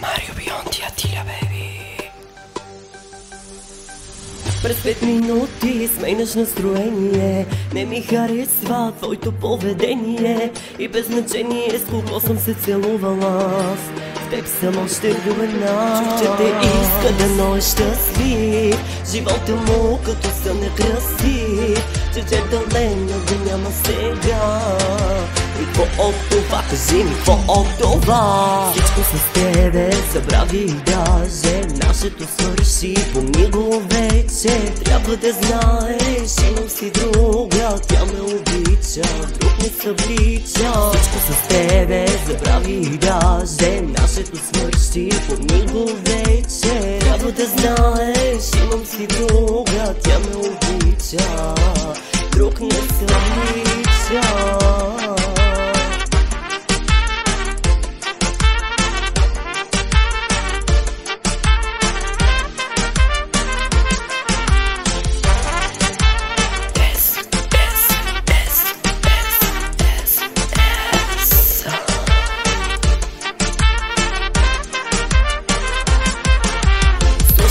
Mario Bionti, Attila Baby. През 5 минути сменяш настроение. Не ми харесва твоето поведение. И без значение с кого съм се целувала. В теб съм още влюбена. Чух, че те иска да но е щастлив. Живота му като сън е красив. Че джентълмена го няма сега. И какво от това, кажи ми, какво от това? Всичко с тебе забрави даже. Нашето свърши, помни го вече. Трябва да знаеш, имам си друга. Тя ме обича, друг не съблича. Всичко с тебе забрави даже. Нашето свърши, помни го вече. Трябва да знаеш, имам си друга. Тя ме обича, друг не съблича.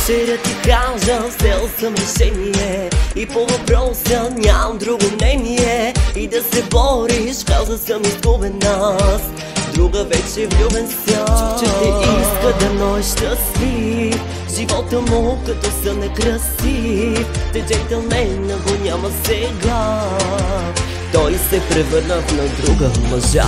Ще да ти кажа, взел съм решение. И по въпроса нямам друго мнение. И да се бориш, каза съм изгубен аз. Друга вече влюбен съм. Чух, че те иска да но е щастлив. Живота му като сън е красив. Те джентълмена го няма сега. Той се превърна на друга мъжа.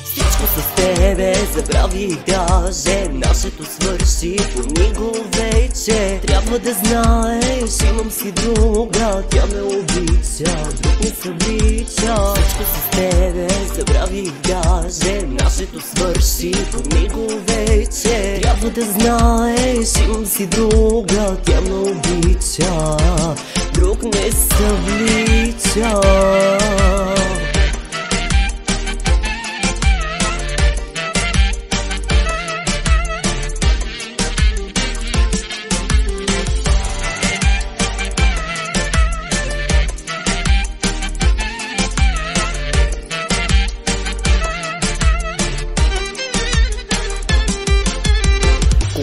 Всичко с тебе забрави даже. Нашето свърши, помни го вече. Трябва да знаеш, имам си друга. Тя ме обича, друг не съблича. Всичко с тебе забрави даже. Нашето свърши, помни го вече. Трябва да знаеш, имам си друга. Тя ме обича, друг не съблича.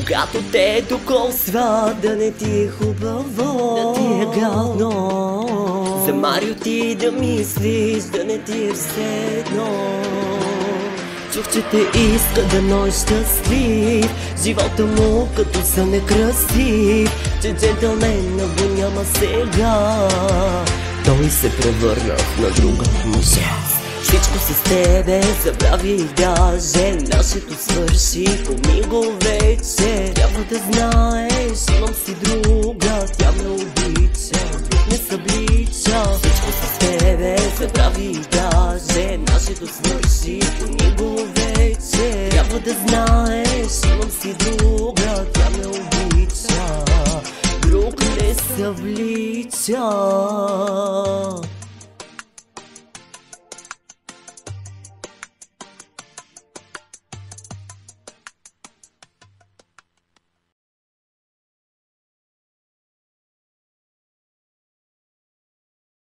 Когато те докосва, да не ти е хубаво, да ти е гадно. За Марио ти да мислиш, да не ти е все едно. Чух, че те иска да но е щастлив. Живота му като сън е красив. Че джентълмена го няма сега. Той се превърна на друга мъжа. Всичко с тебе забрави даже. Нашето свърши, помни го вече. Трябва да знаеш, имам си друга. Тя ме обича, друг не съблича. Всичко с тебе забрави даже. Нашето свърши, помни го вече. Трябва да знаеш, имам си друга. Тя ме обича, друг не съблича.